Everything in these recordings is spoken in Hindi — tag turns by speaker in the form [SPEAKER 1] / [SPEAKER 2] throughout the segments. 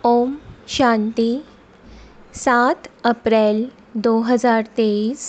[SPEAKER 1] ओम शांति। 7 अप्रैल 2023।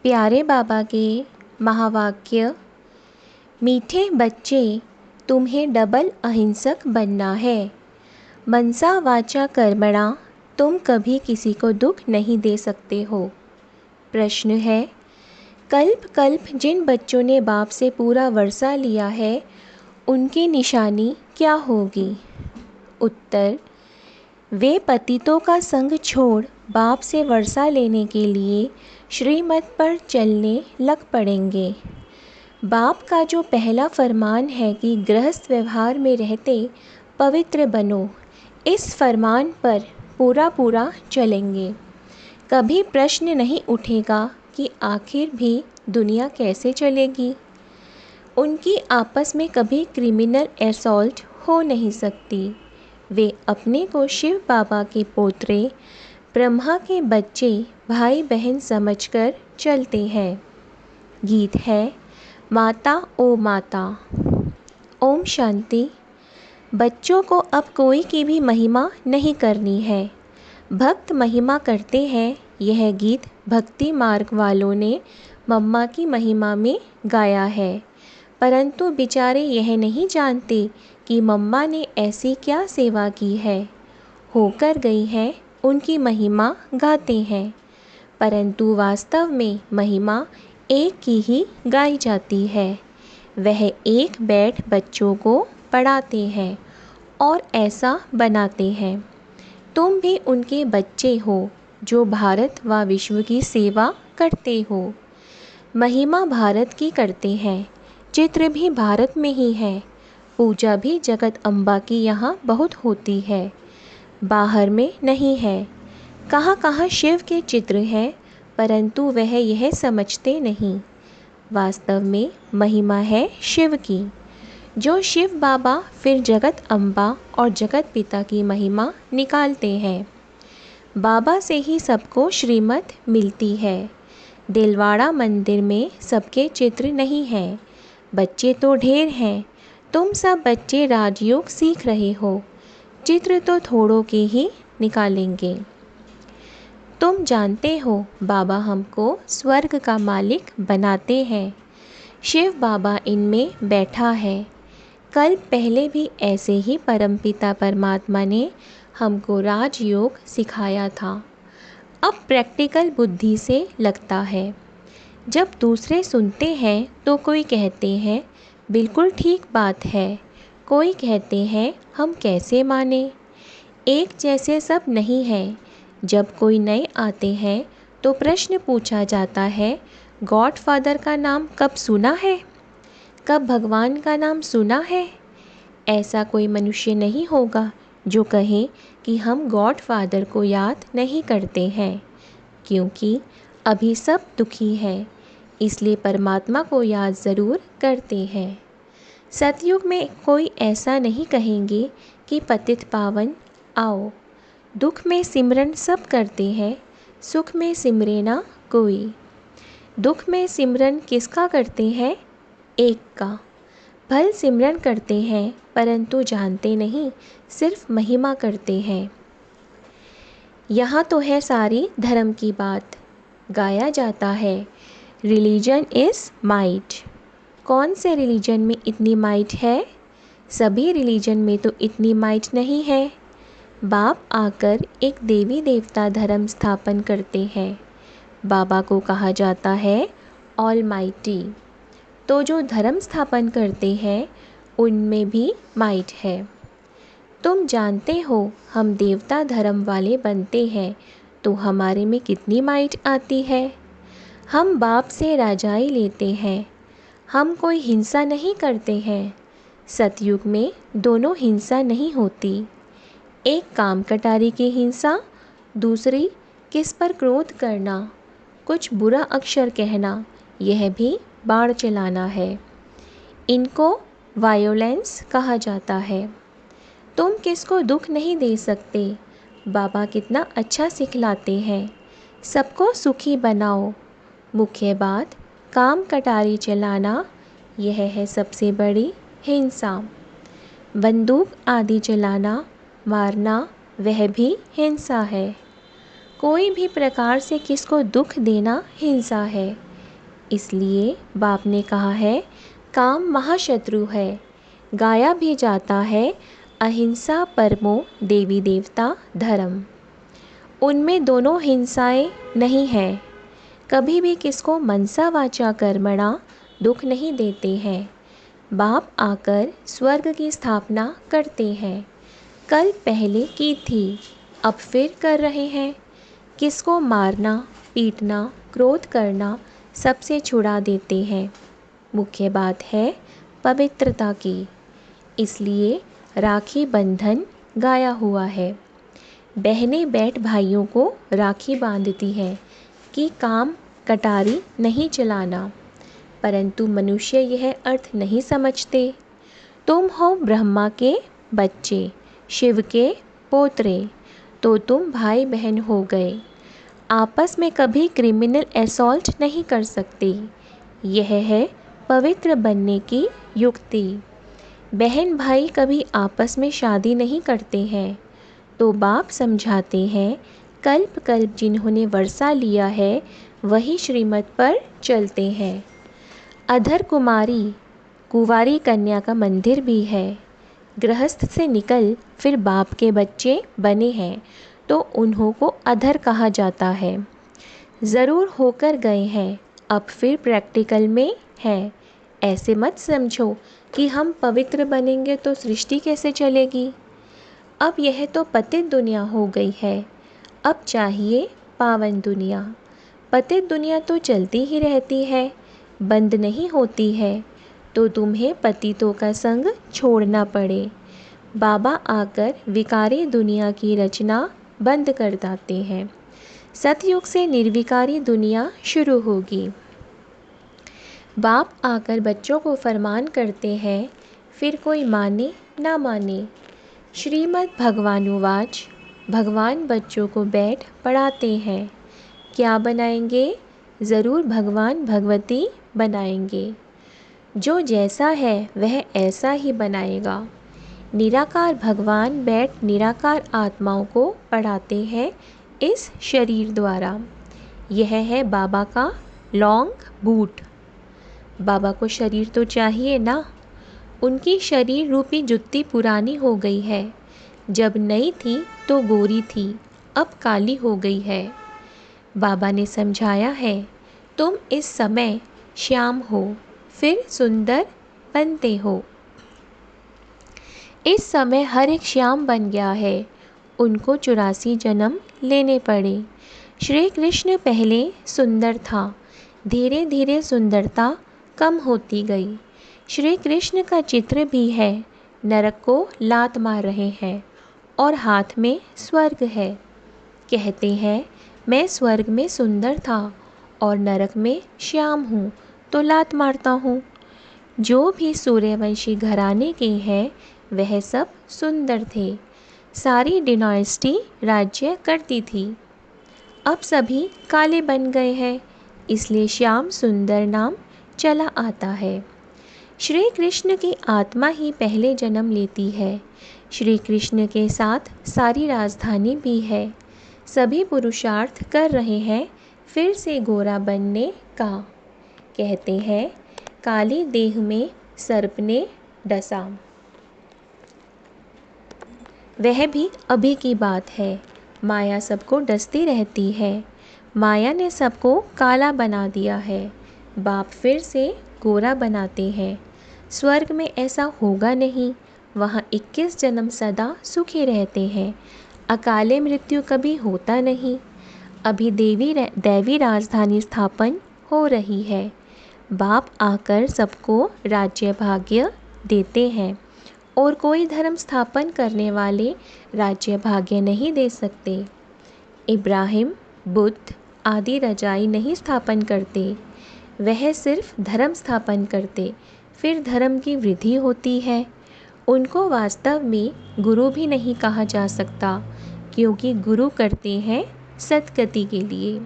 [SPEAKER 1] प्यारे बाबा के महावाक्य। मीठे बच्चे, तुम्हें डबल अहिंसक बनना है। मनसा वाचा कर्मणा, तुम कभी किसी को दुख नहीं दे सकते हो। प्रश्न है, कल्प कल्प जिन बच्चों ने बाप से पूरा वर्षा लिया है, उनकी निशानी क्या होगी? उत्तर, वे पतितों का संग छोड़ बाप से वर्षा लेने के लिए श्रीमत पर चलने लग पड़ेंगे। बाप का जो पहला फरमान है कि गृहस्थ व्यवहार में रहते पवित्र बनो, इस फरमान पर पूरा चलेंगे। कभी प्रश्न नहीं उठेगा कि आखिर भी दुनिया कैसे चलेगी। उनकी आपस में कभी क्रिमिनल असॉल्ट हो नहीं सकती। वे अपने को शिव बाबा के पोत्रे, ब्रह्मा के बच्चे, भाई बहन समझकर चलते हैं। गीत है, माता ओ माता। ओम शांति। बच्चों को अब कोई की भी महिमा नहीं करनी है, भक्त महिमा करते हैं। यह गीत भक्ति मार्ग वालों ने मम्मा की महिमा में गाया है, परंतु बेचारे यह नहीं जानते कि मम्मा ने ऐसी क्या सेवा की है। होकर गई है, उनकी महिमा गाते हैं, परंतु वास्तव में महिमा एक की ही गाई जाती है। वह एक बैठ बच्चों को पढ़ाते हैं और ऐसा बनाते हैं। तुम भी उनके बच्चे हो जो भारत व विश्व की सेवा करते हो। महिमा भारत की करते हैं, चित्र भी भारत में ही है। पूजा भी जगत अम्बा की यहाँ बहुत होती है, बाहर में नहीं है। कहाँ कहाँ शिव के चित्र हैं, परंतु वह यह समझते नहीं। वास्तव में महिमा है शिव की। जो शिव बाबा फिर जगत अम्बा और जगत पिता की महिमा निकालते हैं। बाबा से ही सबको श्रीमत मिलती है। दिलवाड़ा मंदिर में सबके चित्र नहीं हैं। बच्चे तो ढेर हैं। तुम सब बच्चे राजयोग सीख रहे हो, चित्र तो थोड़ों के ही निकालेंगे। तुम जानते हो बाबा हमको स्वर्ग का मालिक बनाते हैं। शिव बाबा इनमें बैठा है। कल पहले भी ऐसे ही परमपिता परमात्मा ने हमको राजयोग सिखाया था। अब प्रैक्टिकल बुद्धि से लगता है। जब दूसरे सुनते हैं तो कोई कहते हैं बिल्कुल ठीक बात है, कोई कहते हैं हम कैसे माने। एक जैसे सब नहीं है। जब कोई नए आते हैं तो प्रश्न पूछा जाता है, गॉड फादर का नाम कब सुना है, कब भगवान का नाम सुना है। ऐसा कोई मनुष्य नहीं होगा जो कहे कि हम गॉड फादर को याद नहीं करते हैं, क्योंकि अभी सब दुखी हैं, इसलिए परमात्मा को याद ज़रूर करते हैं। सतयुग में कोई ऐसा नहीं कहेंगे कि पतित पावन आओ। दुख में सिमरन सब करते हैं, सुख में सिमरे ना कोई। दुख में सिमरन किसका करते हैं? एक का। भल सिमरन करते हैं, परंतु जानते नहीं, सिर्फ महिमा करते हैं। यहाँ तो है सारी धर्म की बात। गाया जाता है, रिलीजन इज़ माइट। कौन से रिलीजन में इतनी माइट है? सभी रिलीजन में तो इतनी माइट नहीं है। बाप आकर एक देवी देवता धर्म स्थापन करते हैं। बाबा को कहा जाता है ऑल माइटी। तो जो धर्म स्थापन करते हैं उनमें भी माइट है। तुम जानते हो हम देवता धर्म वाले बनते हैं तो हमारे में कितनी माइट आती है। हम बाप से राजाई लेते हैं, हम कोई हिंसा नहीं करते हैं। सतयुग में दोनों हिंसा नहीं होती। एक काम कटारी की हिंसा, दूसरी किस पर क्रोध करना, कुछ बुरा अक्षर कहना, यह भी बाण चलाना है। इनको वायोलेंस कहा जाता है। तुम किसको दुख नहीं दे सकते। बाबा कितना अच्छा सिखलाते हैं, सबको सुखी बनाओ। मुख्य बात काम कटारी चलाना, यह है सबसे बड़ी हिंसा। बंदूक आदि चलाना, मारना, वह भी हिंसा है। कोई भी प्रकार से किसको दुख देना हिंसा है। इसलिए बाप ने कहा है, काम महाशत्रु है। गाया भी जाता है, अहिंसा परमो देवी देवता धर्म। उनमें दोनों हिंसाएं नहीं हैं। कभी भी किसको मनसा वाचा कर्मणा दुख नहीं देते हैं। बाप आकर स्वर्ग की स्थापना करते हैं। कल पहले की थी, अब फिर कर रहे हैं। किसको मारना, पीटना, क्रोध करना सबसे छुड़ा देते हैं। मुख्य बात है पवित्रता की। इसलिए राखी बंधन गाया हुआ है। बहनें बैठ भाइयों को राखी बांधती हैं कि काम कटारी नहीं चलाना, परंतु मनुष्य यह अर्थ नहीं समझते। तुम हो ब्रह्मा के बच्चे, शिव के पोतरे, तो तुम भाई बहन हो गए। आपस में कभी क्रिमिनल असॉल्ट नहीं कर सकते। यह है पवित्र बनने की युक्ति। बहन भाई कभी आपस में शादी नहीं करते हैं। तो बाप समझाते हैं, कल्प कल्प जिन्होंने वर्षा लिया है वही श्रीमत पर चलते हैं। अधर कुमारी कुंवारी कन्या का मंदिर भी है। गृहस्थ से निकल फिर बाप के बच्चे बने हैं तो उन्हों को अधर कहा जाता है। ज़रूर होकर गए हैं, अब फिर प्रैक्टिकल में है। ऐसे मत समझो कि हम पवित्र बनेंगे तो सृष्टि कैसे चलेगी। अब यह तो पतित दुनिया हो गई है, अब चाहिए पावन दुनिया। पतित दुनिया तो चलती ही रहती है, बंद नहीं होती है। तो तुम्हें पतितों का संग छोड़ना पड़े। बाबा आकर विकारी दुनिया की रचना बंद कर देते हैं। सतयुग से निर्विकारी दुनिया शुरू होगी। बाप आकर बच्चों को फरमान करते हैं, फिर कोई माने ना माने। श्रीमद् भगवानुवाच। भगवान बच्चों को बैठ पढ़ाते हैं। क्या बनाएंगे? ज़रूर भगवान भगवती बनाएंगे। जो जैसा है वह ऐसा ही बनाएगा। निराकार भगवान बैठ निराकार आत्माओं को पढ़ाते हैं इस शरीर द्वारा। यह है बाबा का लॉन्ग बूट। बाबा को शरीर तो चाहिए ना। उनकी शरीर रूपी जुत्ती पुरानी हो गई है। जब नई थी तो गोरी थी, अब काली हो गई है। बाबा ने समझाया है, तुम इस समय श्याम हो, फिर सुंदर बनते हो। इस समय हर एक श्याम बन गया है। उनको 84 जन्म लेने पड़े। श्री कृष्ण पहले सुंदर था, धीरे धीरे सुंदरता कम होती गई। श्री कृष्ण का चित्र भी है। नरक को लात मार रहे हैं और हाथ में स्वर्ग है। कहते हैं, मैं स्वर्ग में सुंदर था और नरक में श्याम हूँ तो लात मारता हूँ। जो भी सूर्यवंशी घराने के हैं वह सब सुंदर थे। सारी डिनास्टी राज्य करती थी। अब सभी काले बन गए हैं, इसलिए श्याम सुंदर नाम चला आता है। श्री कृष्ण की आत्मा ही पहले जन्म लेती है। श्री कृष्ण के साथ सारी राजधानी भी है। सभी पुरुषार्थ कर रहे हैं फिर से गोरा बनने का। कहते हैं, काली देह में सर्प ने डसा। वह भी अभी की बात है। माया सबको डसती रहती है। माया ने सबको काला बना दिया है। बाप फिर से गोरा बनाते हैं। स्वर्ग में ऐसा होगा नहीं। वहाँ 21 जन्म सदा सुखी रहते हैं। अकाले मृत्यु कभी होता नहीं। अभी दैवी राजधानी स्थापन हो रही है। बाप आकर सबको राज्य भाग्य देते हैं और कोई धर्म स्थापन करने वाले राज्य भाग्य नहीं दे सकते। इब्राहिम, बुद्ध आदि रजाई नहीं स्थापन करते। वह सिर्फ धर्म स्थापन करते, फिर धर्म की वृद्धि होती है। उनको वास्तव में गुरु भी नहीं कहा जा सकता, क्योंकि गुरु करते हैं सद्गति के लिए।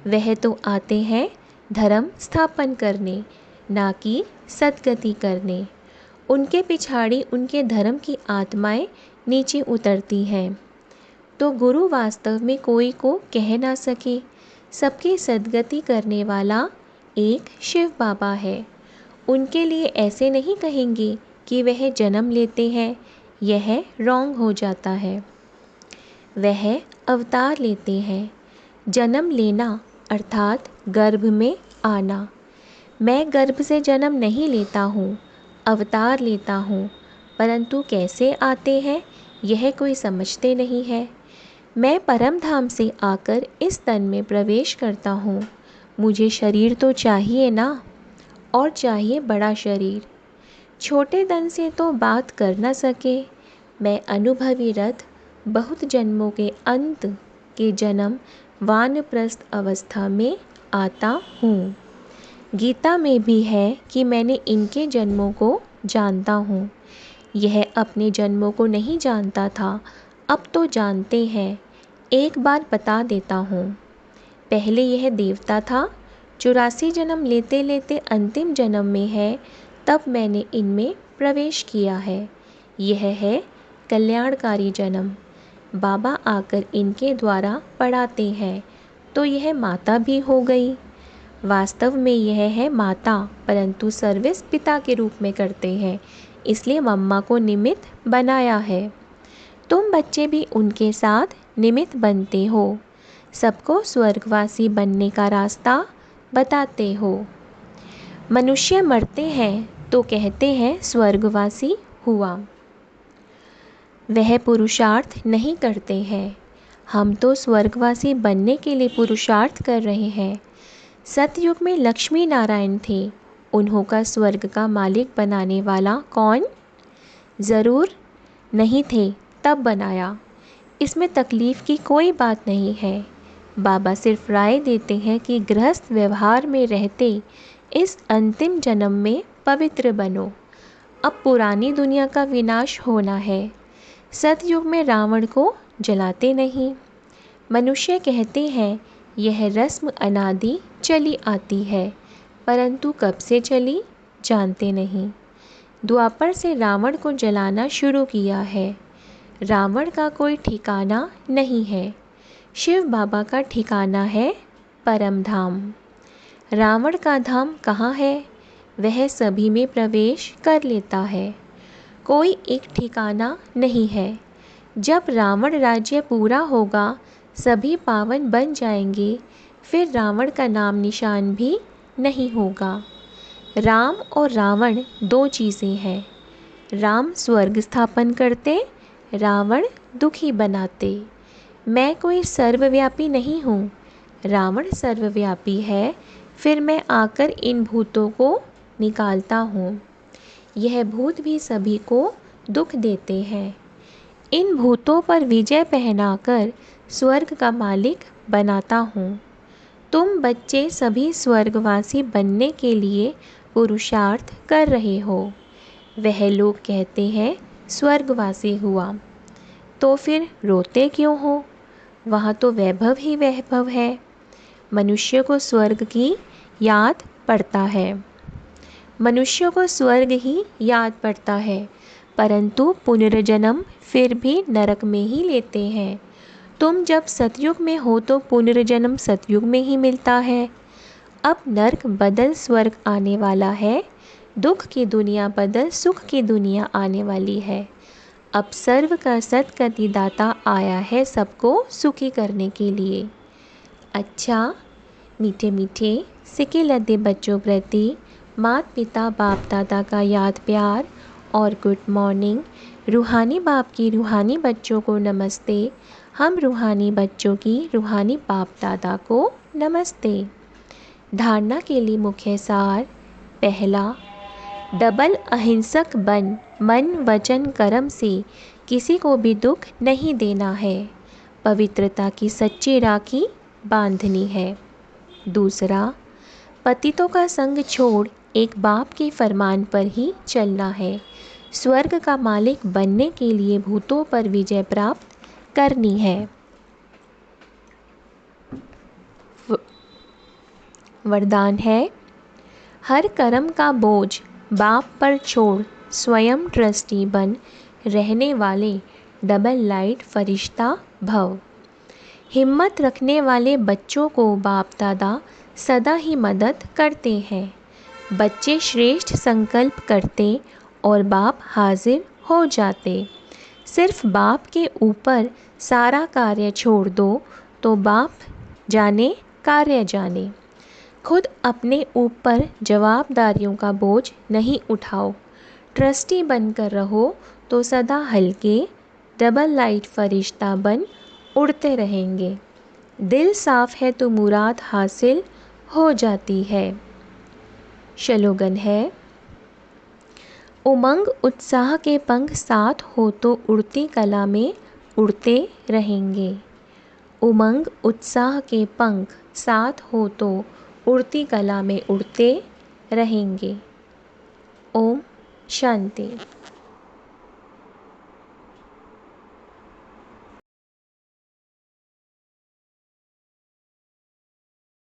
[SPEAKER 1] वह तो आते हैं धर्म स्थापन करने, ना कि सद्गति करने। उनके पिछाड़ी उनके धर्म की आत्माएं नीचे उतरती हैं। तो गुरु वास्तव में कोई को कह ना सके। सबकी सद्गति करने वाला एक शिव बाबा है। उनके लिए ऐसे नहीं कहेंगे कि वह जन्म लेते हैं, यह रॉन्ग हो जाता है। वह अवतार लेते हैं। जन्म लेना अर्थात गर्भ में आना। मैं गर्भ से जन्म नहीं लेता हूँ, अवतार लेता हूँ, परंतु कैसे आते हैं यह कोई समझते नहीं है। मैं परम धाम से आकर इस तन में प्रवेश करता हूँ। मुझे शरीर तो चाहिए ना, और चाहिए बड़ा शरीर। छोटे तन से तो बात कर न सके। मैं अनुभवी रथ बहुत जन्मों के अंत के जन्म वानप्रस्थ अवस्था में आता हूँ। गीता में भी है कि मैंने इनके जन्मों को जानता हूँ। यह अपने जन्मों को नहीं जानता था, अब तो जानते हैं। एक बार बता देता हूँ। पहले यह देवता था, 84 जन्म लेते लेते अंतिम जन्म में है, तब मैंने इनमें प्रवेश किया है। यह है कल्याणकारी जन्म। बाबा आकर इनके द्वारा पढ़ाते हैं, तो यह माता भी हो गई। वास्तव में यह है माता, परंतु सर्विस पिता के रूप में करते हैं, इसलिए मम्मा को निमित्त बनाया है। तुम बच्चे भी उनके साथ निमित्त बनते हो। सबको स्वर्गवासी बनने का रास्ता बताते हो। मनुष्य मरते हैं तो कहते हैं स्वर्गवासी हुआ। वह पुरुषार्थ नहीं करते हैं। हम तो स्वर्गवासी बनने के लिए पुरुषार्थ कर रहे हैं। सतयुग में लक्ष्मी नारायण थे। उन्हों का स्वर्ग का मालिक बनाने वाला कौन? ज़रूर नहीं थे, तब बनाया। इसमें तकलीफ़ की कोई बात नहीं है। बाबा सिर्फ राय देते हैं कि गृहस्थ व्यवहार में रहते इस अंतिम जन्म में पवित्र बनो। अब पुरानी दुनिया का विनाश होना है। सतयुग में रावण को जलाते नहीं। मनुष्य कहते हैं यह रस्म अनादि चली आती है, परंतु कब से चली जानते नहीं। द्वापर से रावण को जलाना शुरू किया है। रावण का कोई ठिकाना नहीं है। शिव बाबा का ठिकाना है परम धाम। रावण का धाम कहाँ है? वह सभी में प्रवेश कर लेता है। कोई एक ठिकाना नहीं है। जब रावण राज्य पूरा होगा, सभी पावन बन जाएंगे, फिर रावण का नाम निशान भी नहीं होगा। राम और रावण दो चीज़ें हैं। राम स्वर्ग स्थापन करते, रावण दुखी बनाते। मैं कोई सर्वव्यापी नहीं हूँ। रावण सर्वव्यापी है, फिर मैं आकर इन भूतों को निकालता हूँ। यह भूत भी सभी को दुख देते हैं। इन भूतों पर विजय पहनाकर स्वर्ग का मालिक बनाता हूँ। तुम बच्चे सभी स्वर्गवासी बनने के लिए पुरुषार्थ कर रहे हो। वह लोग कहते हैं स्वर्गवासी हुआ, तो फिर रोते क्यों हो? वहाँ तो वैभव ही वैभव है। मनुष्य को स्वर्ग की याद पड़ता है। मनुष्य को स्वर्ग ही याद पड़ता है, परंतु पुनर्जन्म फिर भी नरक में ही लेते हैं। तुम जब सतयुग में हो तो पुनर्जन्म सतयुग में ही मिलता है। अब नरक बदल स्वर्ग आने वाला है। दुख की दुनिया बदल सुख की दुनिया आने वाली है। अब सर्व का सद्गति दाता आया है सबको सुखी करने के लिए। अच्छा, मीठे मीठे सिके लद्दे बच्चों प्रति माता पिता बाप दादा का याद प्यार और गुड मॉर्निंग। रूहानी बाप की रूहानी बच्चों को नमस्ते। हम रूहानी बच्चों की रूहानी बाप दादा को नमस्ते। धारणा के लिए मुख्य सार। पहला, डबल अहिंसक बन मन वचन कर्म से किसी को भी दुख नहीं देना है। पवित्रता की सच्ची राखी बांधनी है। दूसरा, पतितों का संग छोड़ एक बाप के फरमान पर ही चलना है। स्वर्ग का मालिक बनने के लिए भूतों पर विजय प्राप्त करनी है। वरदान है, हर कर्म का बोझ बाप पर छोड़ स्वयं ट्रस्टी बन रहने वाले डबल लाइट फरिश्ता भव। हिम्मत रखने वाले बच्चों को बाप दादा सदा ही मदद करते हैं। बच्चे श्रेष्ठ संकल्प करते और बाप हाजिर हो जाते। सिर्फ बाप के ऊपर सारा कार्य छोड़ दो तो बाप जाने कार्य जाने। खुद अपने ऊपर जवाबदारियों का बोझ नहीं उठाओ। ट्रस्टी बनकर रहो तो सदा हल्के डबल लाइट फरिश्ता बन उड़ते रहेंगे। दिल साफ है तो मुराद हासिल हो जाती है। स्लोगन है, उमंग उत्साह के पंख साथ हो तो उड़ती कला में उड़ते रहेंगे। उमंग उत्साह के पंख साथ हो तो उड़ती कला में उड़ते रहेंगे। ओम शांति।